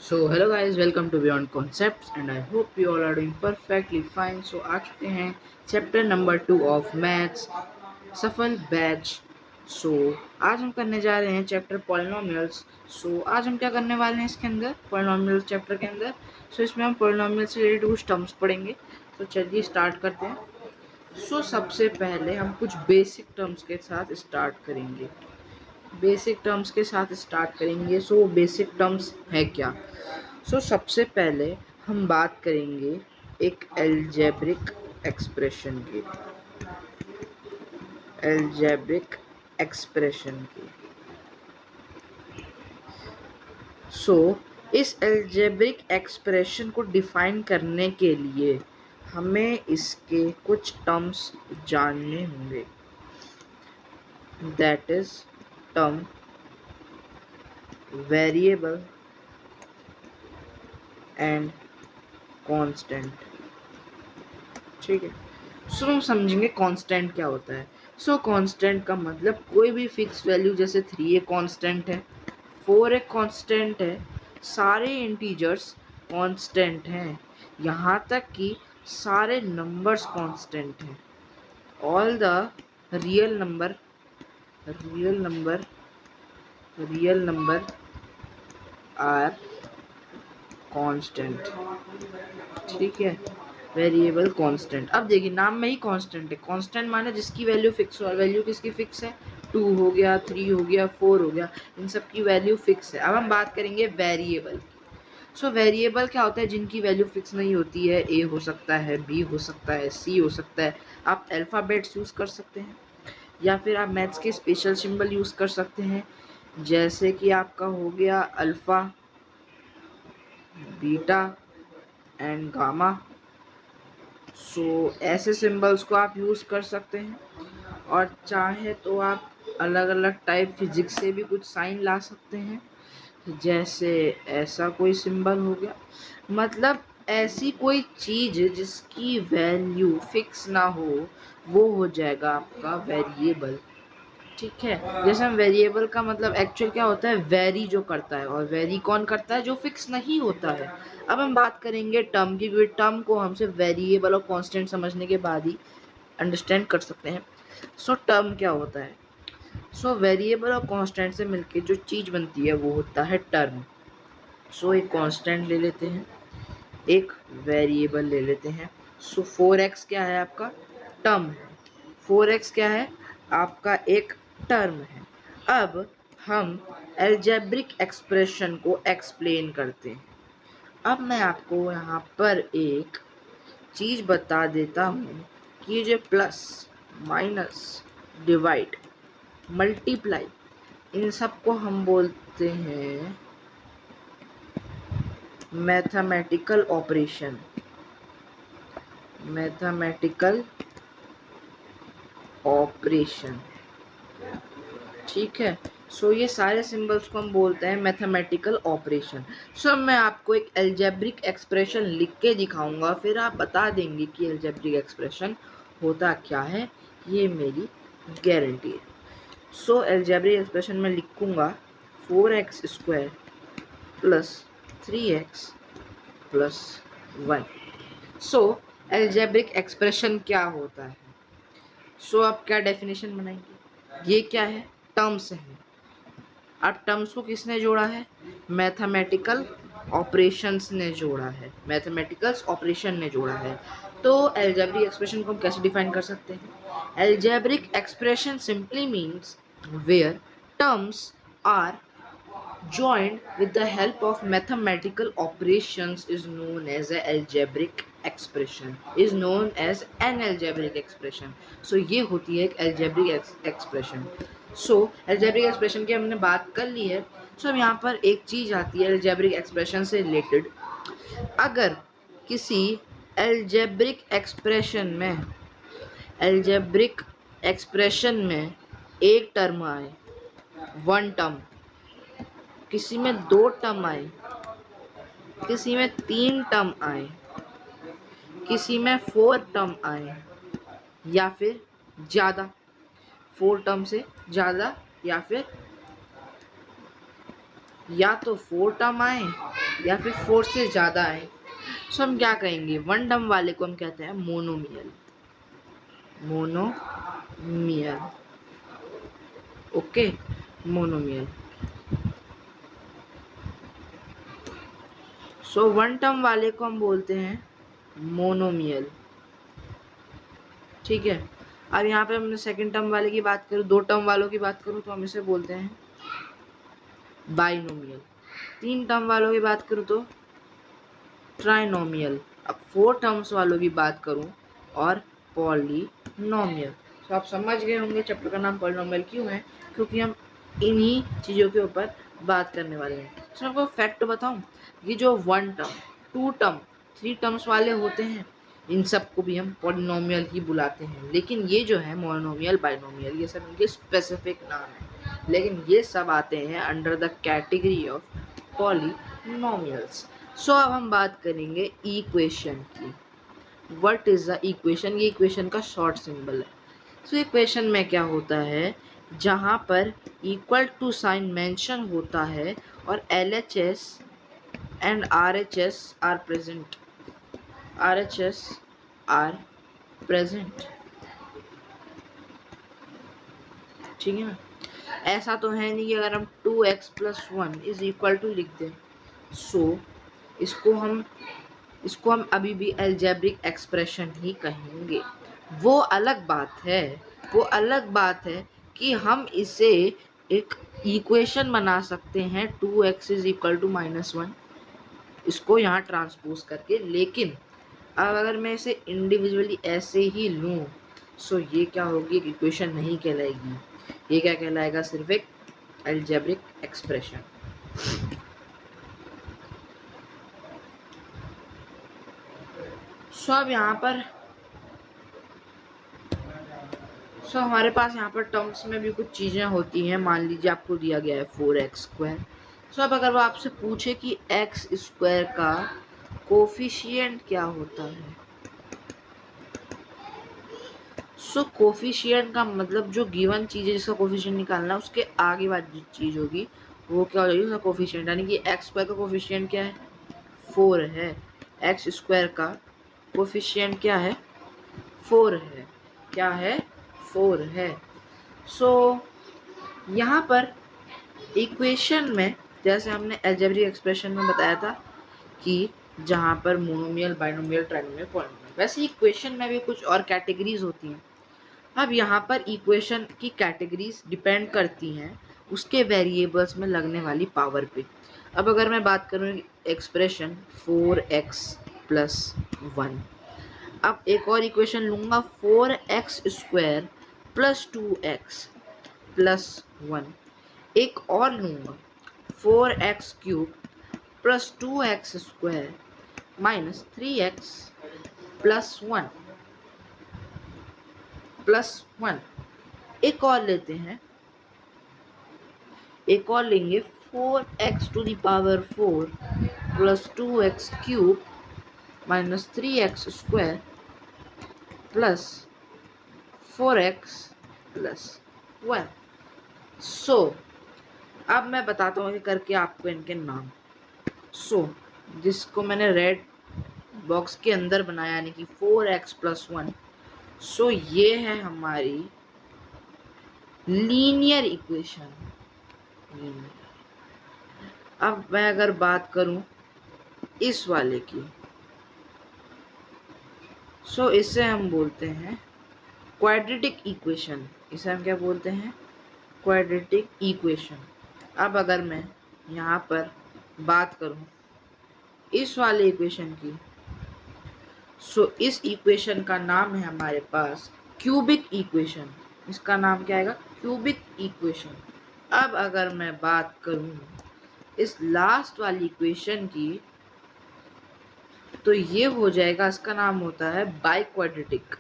So hello guys, welcome to Beyond Concepts and I hope you all are doing perfectly fine. So आ चुके हैं chapter number 2 of maths सफल batch. सो आज हम करने जा रहे हैं चैप्टर पॉलिनोमियल्स। आज हम क्या करने वाले हैं इसके अंदर पॉलिनोमियल चैप्टर के अंदर। इसमें हम पॉलिनोमियल से रिलेटेड कुछ टर्म्स पढ़ेंगे। चलिए स्टार्ट करते हैं। सबसे पहले हम कुछ बेसिक टर्म्स के साथ स्टार्ट करेंगे। सो बेसिक टर्म्स है क्या? सबसे पहले हम बात करेंगे एक एल्जेब्रिक एक्सप्रेशन की। सो इस एल्जेब्रिक एक्सप्रेशन को डिफाइन करने के लिए हमें इसके कुछ टर्म्स जानने होंगे। That is term variable and constant. ठीक है। हम समझेंगे कांस्टेंट क्या होता है। कांस्टेंट का मतलब कोई भी फिक्स वैल्यू, जैसे 3 एक कांस्टेंट है, 4 एक कांस्टेंट है, सारे इंटीजर्स कांस्टेंट हैं, यहाँ तक कि सारे नंबर्स कांस्टेंट हैं। All the real number real number real number are constant. ठीक है। Variable constant. अब देखिए नाम में ही कांस्टेंट है। कांस्टेंट माने जिसकी वैल्यू फिक्स हो। और वैल्यू किसकी फिक्स है? 2 हो गया, 3 हो गया, 4 हो गया, इन सब की वैल्यू फिक्स है। अब हम बात करेंगे वेरिएबल की। वेरिएबल क्या होता है? जिनकी वैल्यू फिक्स नहीं होती है। ए हो सकता है, बी हो सकता है, सी हो सकता है। आप अल्फ़ाबेट्स यूज़ कर सकते हैं या फिर आप मैथ्स के स्पेशल सिंबल यूज़ कर सकते हैं, जैसे कि आपका हो गया अल्फ़ा, बीटा एंड गामा। ऐसे सिंबल्स को आप यूज़ कर सकते हैं। और चाहे तो आप अलग अलग टाइप फिजिक्स से भी कुछ साइन ला सकते हैं, जैसे ऐसा कोई सिंबल हो गया। मतलब ऐसी कोई चीज़ जिसकी वैल्यू फिक्स ना हो, वो हो जाएगा आपका वेरिएबल। ठीक है। जैसे हम वेरिएबल का मतलब एक्चुअल क्या होता है? वेरी जो करता है। और वेरी कौन करता है? जो फिक्स नहीं होता है। अब हम बात करेंगे टर्म की, क्योंकि टर्म को हम सिर्फ वेरिएबल और कांस्टेंट समझने के बाद ही अंडरस्टैंड कर सकते हैं। टर्म क्या होता है? वेरिएबल और कांस्टेंट से मिलके जो चीज़ बनती है वो होता है टर्म। एक कांस्टेंट ले लेते हैं, एक वेरिएबल ले लेते हैं। 4x क्या है? आपका टर्म है। 4x क्या है? आपका एक टर्म है। अब हम एल्जेब्रिक एक्सप्रेशन को एक्सप्लेन करते हैं। अब मैं आपको यहाँ पर एक चीज़ बता देता हूँ कि जो प्लस, माइनस, डिवाइड, मल्टीप्लाई, इन सब को हम बोलते हैं मैथमेटिकल ऑपरेशन। Mathematical operation. ठीक है। ये सारे सिंबल्स को हम बोलते हैं मैथमेटिकल ऑपरेशन। मैं आपको एक एल्जेब्रिक एक्सप्रेशन लिख के दिखाऊंगा, फिर आप बता देंगे कि एल्जेब्रिक एक्सप्रेशन होता क्या है। ये मेरी गारंटी है। एल्जेब्रिक एक्सप्रेशन में लिखूंगा 4x² plus 3x plus 1। Algebraic expression क्या होता है? आप क्या डेफिनेशन बनाएंगे? ये क्या है? टर्म्स है। अब टर्म्स को किसने जोड़ा है? मैथमेटिकल ऑपरेशंस ने जोड़ा है। मैथमेटिकल ऑपरेशन ने जोड़ा है। तो एल्जेब्रिक एक्सप्रेशन को हम कैसे डिफाइन कर सकते हैं? Algebraic expression simply means where terms are joined with the help of mathematical operations is known as a algebraic expression, is known as an algebraic expression। ये होती है एक algebraic expression। algebraic expression की हमने बात कर ली है। अब यहाँ पर एक चीज आती है algebraic expression से related। अगर किसी algebraic expression में एक टर्म आए, वन टर्म, किसी में 2 टर्म आए, किसी में 3 टर्म आए, किसी में 4 टर्म आए, या फिर ज़्यादा, 4 टर्म से ज़्यादा, या फिर या तो 4 टर्म आए या फिर 4 से ज़्यादा आए। सो हम क्या कहेंगे, 1 टर्म वाले को हम कहते हैं monomial. Monomial, okay, monomial. So 1 term वाले को हम बोलते हैं मोनोमियल, ठीक है। अब यहाँ पे हमने सेकंड टर्म वाले की बात करूँ, 2 टर्म वालों की बात करूँ तो हम इसे बोलते हैं बाइनोमियल। 3 टर्म वालों की बात करूँ तो ट्राइनोमियल। अब 4 टर्म्स वालों की बात करूँ और पॉलीनोमियल। तो आप समझ गए होंगे चैप्टर का नाम पॉलीनोमियल क्यों है, क्योंकि हम इन्हीं चीज़ों के ऊपर बात करने वाले हैं। तो मैं आपको फैक्ट बताऊं, ये जो 1 टर्म, 2 टर्म, 3 टर्म्स वाले होते हैं, इन सबको भी हम पॉलिनोमियल ही बुलाते हैं। लेकिन ये जो है मोनोमियल, बाइनोमियल, ये सब इनके स्पेसिफिक नाम है, लेकिन ये सब आते हैं under the category of polynomials. So अब हम बात करेंगे इक्वेशन की। What is the equation? ये इक्वेशन का शॉर्ट सिंबल है। सो इक्वेशन में क्या होता है, जहाँ पर इक्वल टू साइन मेंशन होता है और LHS and RHS are present, RHS are present, ठीक है ना। ऐसा तो है नहीं कि अगर हम 2x + 1 इज इक्वल टू लिख दें। सो इसको हम अभी भी अलजेब्रिक एक्सप्रेशन ही कहेंगे। वो अलग बात है, वो अलग बात है कि हम इसे एक इक्वेशन बना सकते हैं 2x = -1, इसको यहाँ ट्रांसपोज करके। लेकिन अब अगर मैं इसे इंडिविजुअली ऐसे ही लूँ, सो ये क्या होगी, एक इक्वेशन नहीं कहलाएगी, ये क्या कहलाएगा, सिर्फ एक अलजेब्रिक एक्सप्रेशन। सो अब यहाँ पर हमारे पास यहाँ पर टर्म्स में भी कुछ चीज़ें होती हैं। मान लीजिए आपको दिया गया है 4x²। अब अगर वो आपसे पूछे कि x² का कोफिशिएंट क्या होता है, कोफिशिएंट का मतलब जो गिवन चीज़ है जिसका कोफिशिएंट निकालना है, उसके आगे वाली चीज़ होगी वो क्या हो जाएगी, उसका कोफिशिएंट। यानी कि x² का कोफिशिएंट क्या है, 4 है। x² का कोफिशिएंट क्या है, 4 है। क्या है, 4 है। सो यहाँ पर इक्वेशन में, जैसे हमने अलजेब्रिक एक्सप्रेशन में बताया था कि जहाँ पर मोनोमियल, बाइनोमियल, ट्राइनोमियल, पॉलिनोमियल, वैसे इक्वेशन में भी कुछ और कैटेगरीज होती हैं। अब यहाँ पर इक्वेशन की कैटेगरीज डिपेंड करती हैं उसके वेरिएबल्स में लगने वाली पावर पे। अब अगर मैं बात करूँ एक्सप्रेशन 4x + 1, अब एक और इक्वेशन लूँगा 4x² + 2x + 1, एक और लूँगा 4x³ + 2x² - 3x + 1 + 1, एक और लेते हैं, एक और लेंगे 4x⁴ + 2x³ - 3x² + 4x + 1। सो अब मैं बताता हूँ करके आपको इनके नाम। जिसको मैंने रेड बॉक्स के अंदर बनाया, यानी कि 4x + 1, ये है हमारी लीनियर इक्वेशन। अब मैं अगर बात करूं इस वाले की, इसे हम बोलते हैं क्वाड्रेटिक इक्वेशन। इसे हम क्या बोलते हैं, क्वाड्रेटिक इक्वेशन। अब अगर मैं यहाँ पर बात करूं इस वाले इक्वेशन की, इस इक्वेशन का नाम है हमारे पास क्यूबिक इक्वेशन। इसका नाम क्या आएगा, क्यूबिक इक्वेशन। अब अगर मैं बात करूं इस लास्ट वाली इक्वेशन की, तो ये हो जाएगा, इसका नाम होता है बाइक्वाड्रेटिक।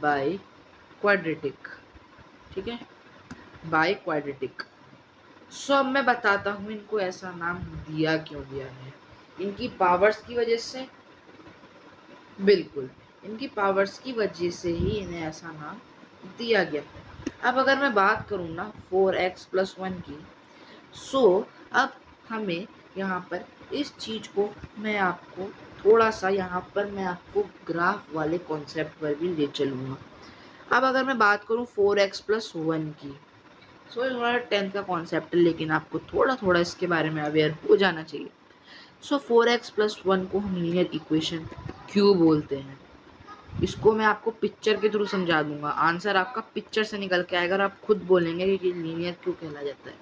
बाइक्वाड्रेटिक, ठीक है, बाइक्वाड्रेटिक। अब मैं बताता हूँ इनको ऐसा नाम दिया क्यों गया है। इनकी पावर्स की वजह से, बिल्कुल इनकी पावर्स की वजह से ही इन्हें ऐसा नाम दिया गया है। अब अगर मैं बात करूँ ना 4x + 1 की, अब हमें यहाँ पर इस चीज़ को मैं आपको थोड़ा सा यहाँ पर मैं आपको ग्राफ वाले कॉन्सेप्ट पर भी ले चलूँगा। अब अगर मैं बात करूँ 4x+1 की, सो ये थोड़ा 10th का कॉन्सेप्ट है, लेकिन आपको थोड़ा थोड़ा इसके बारे में अवेयर हो जाना चाहिए। सो 4x+1 को हम लीनियर इक्वेशन क्यों बोलते हैं, इसको मैं आपको पिक्चर के थ्रू समझा दूंगा। आंसर आपका पिक्चर से निकल के आएगा और आप खुद बोलेंगे कि लीनियर क्यों कहला जाता है।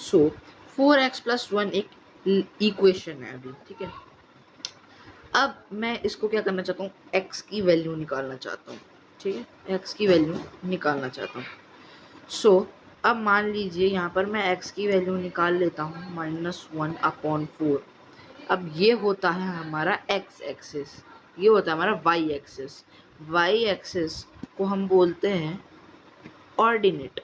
सो 4x+1 एक इक्वेशन है अभी, ठीक है। अब मैं इसको क्या करना चाहता हूँ, x की वैल्यू निकालना चाहता हूँ, ठीक है, x की वैल्यू निकालना चाहता हूँ। सो अब मान लीजिए यहाँ पर मैं x की वैल्यू निकाल लेता हूँ -1/4। अब ये होता है हमारा x एक्सिस, ये होता है हमारा y एक्सिस। y एक्सिस को हम बोलते हैं ऑर्डिनेट,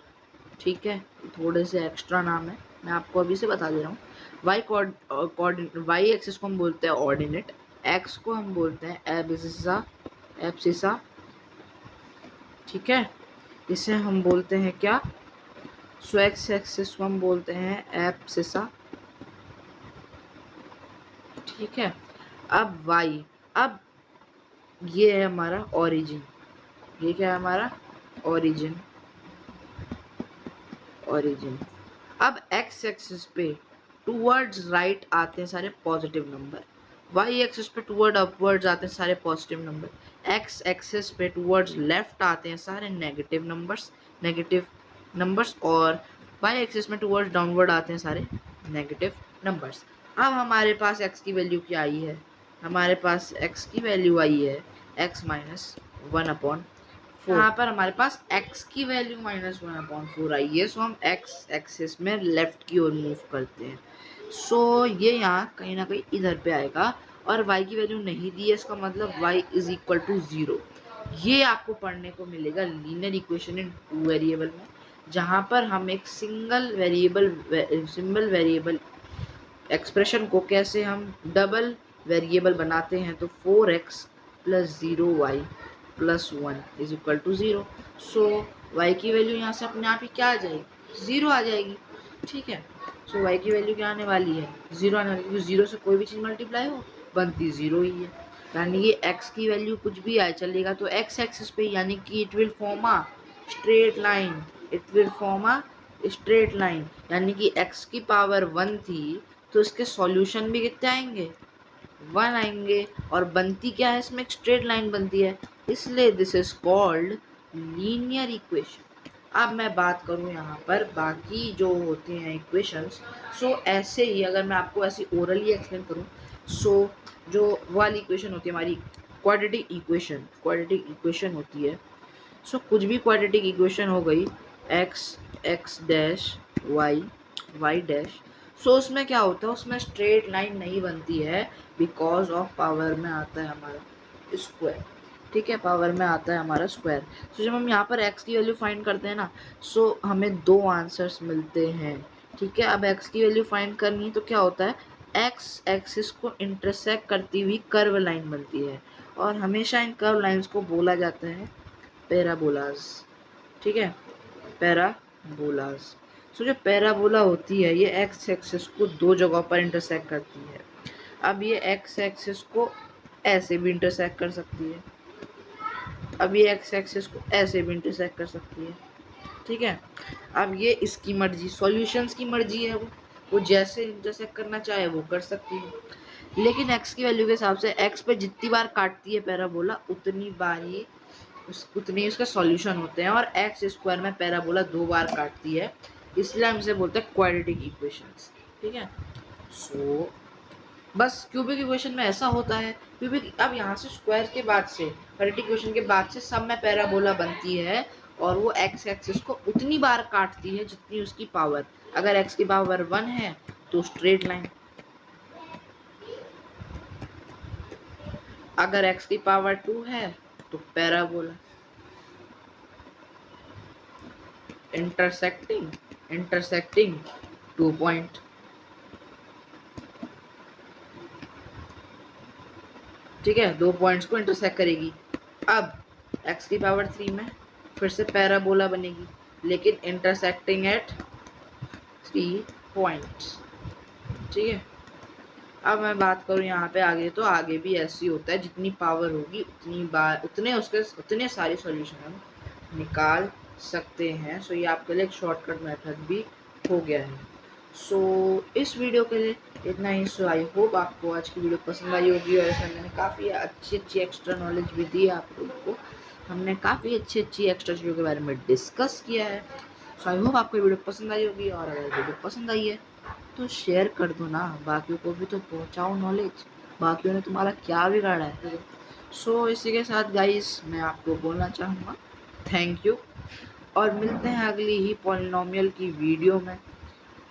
ठीक है, थोड़े से एक्स्ट्रा नाम है, मैं आपको अभी से बता दे रहा हूँ। y एक्सिस को हम बोलते हैं ऑर्डिनेट, x को हम बोलते हैं एब्सिसा, ठीक है, इसे हम बोलते हैं क्या, सो x एक्सिस को हम बोलते हैं एब्सिसा, ठीक है। अब y, अब ये है हमारा ओरिजिन, ये क्या है हमारा ओरिजिन। अब x एक्सिस पे टूवर्ड्स राइट आते हैं सारे पॉजिटिव नंबर, y एक्सिस पे टूवर्ड अपवर्ड्स आते हैं सारे पॉजिटिव नंबर, x एक्सिस पे टूवर्ड्स लेफ्ट आते हैं सारे नेगेटिव नंबर्स और y एक्सिस में टूवर्ड्स डाउनवर्ड आते हैं सारे नेगेटिव नंबर्स। अब हमारे पास x की वैल्यू क्या आई है, हमारे पास x की वैल्यू आई है x - 1/4। यहाँ पर हमारे पास x की वैल्यू -1/4 आई है, सो हम x एक्सिस में लेफ्ट की ओर मूव करते हैं। सो ये यहाँ कहीं ना कहीं इधर पे आएगा और y की वैल्यू नहीं दी है, इसका मतलब y = 0। ये आपको पढ़ने को मिलेगा लीनियर इक्वेशन इन 2 वेरिएबल में, जहाँ पर हम एक सिंगल वेरिएबल एक्सप्रेशन को कैसे हम डबल वेरिएबल बनाते हैं, तो 4x + 0y + 1 = 0। सो y की वैल्यू यहाँ से अपने आप ही क्या आ जाएगी, 0 आ जाएगी, ठीक है। सो y की वैल्यू क्या आने वाली है, 0 आने वाली है, क्योंकि 0 से कोई भी चीज़ मल्टीप्लाई हो बनती 0 ही है, यानी कि x की वैल्यू कुछ भी आए चलेगा तो x एक्सिस पे, यानी कि it will form a straight line, यानी कि x की पावर 1 थी तो इसके सॉल्यूशन भी कितने आएंगे, 1 आएंगे, और बनती क्या है, इसमें एक स्ट्रेट लाइन बनती है, इसलिए this is called linear equation. अब मैं बात करूं यहाँ पर बाकी जो होती हैं इक्वेशंस, सो ऐसे ही अगर मैं आपको ऐसी ओरली एक्सप्लेन करूं, सो जो वाली इक्वेशन होती है हमारी क्वाड्रेटिक इक्वेशन होती है, सो कुछ भी क्वाड्रेटिक इक्वेशन हो गई x डैश y डैश, सो उसमें क्या होता है, उसमें स्ट्रेट लाइन नहीं बनती है, बिकॉज ऑफ पावर में आता है हमारा स्क्वायर, ठीक है, पावर में आता है हमारा स्क्वायर। सो जब हम यहाँ पर x की वैल्यू फाइंड करते हैं ना, सो हमें 2 आंसर्स मिलते हैं, ठीक है। अब x की वैल्यू फाइंड करनी है तो क्या होता है, x एक्सिस को इंटरसेक्ट करती हुई कर्व लाइन बनती है, और हमेशा इन कर्व लाइंस को बोला जाता है पैराबोलाज, ठीक है, पैराबोलाज। सो जो पैराबोला होती है ये x एक्सिस को 2 जगहों पर इंटरसेक्ट करती है। अब ये x एक्सिस को ऐसे भी इंटरसेक्ट कर सकती है, अब ये x एक्सिस को ऐसे भी इंटरसेक्ट कर सकती है, ठीक है। अब ये इसकी मर्जी, सॉल्यूशंस की मर्जी है, वो जैसे इंटरसेक्ट करना चाहे वो कर सकती है, लेकिन x की वैल्यू के हिसाब से x पे जितनी बार काटती है पैराबोला उतनी बार ही उतने उसका सॉल्यूशन होते हैं, और एक्स स्क्वायर में पैराबोला 2 बार काटती है, इसलिए हम इसे बोलते हैं क्वाड्रेटिक इक्वेशंस, ठीक है। सो बस क्यूबिक इक्वेशन में ऐसा होता है, क्यूबिक अब यहाँ से स्क्वायर के बाद से क्वाड्रेटिक इक्वेशन के बाद से सब में पैराबोला बनती है, और वो एक्स एक्सिस को उतनी बार काटती है जितनी उसकी पावर, अगर एक्स की पावर 1 है तो स्ट्रेट लाइन, अगर एक्स की पावर 2 है तो पैराबोला, इंटरसेक्टिंग 2 पॉइंट, ठीक है, 2 पॉइंट्स को इंटरसेक्ट करेगी। अब x की पावर 3 में फिर से पैराबोला बनेगी, लेकिन इंटरसेक्टिंग एट 3 पॉइंट्स, ठीक है। अब मैं बात करूँ यहाँ पे आगे, तो आगे भी ऐसे ही होता है, जितनी पावर होगी उतनी बार उतने सारे सॉल्यूशन हम निकाल सकते हैं। सो ये आपके लिए एक शॉर्टकट मेथड भी हो गया है। सो इस वीडियो के लिए इतना ही। सो आई होप आपको आज की वीडियो पसंद आई होगी, और इसमें मैंने काफ़ी अच्छी एक्स्ट्रा नॉलेज भी दी आप लोगों को। हमने काफ़ी अच्छी एक्स्ट्रा चीज़ों के बारे में डिस्कस किया है। सो आई होप आपको वीडियो पसंद आई होगी, और अगर वीडियो पसंद आई है तो शेयर कर दो ना, बाकियों को भी तो पहुंचाओ नॉलेज। बाकियों ने तुम्हारा क्या बिगाड़ा है। सो इसी के साथ गाइस मैं आपको बोलना चाहूँगा थैंक यू, और मिलते हैं अगली ही पॉलिनोमियल की वीडियो में।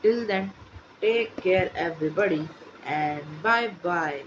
Till then take care everybody and bye bye.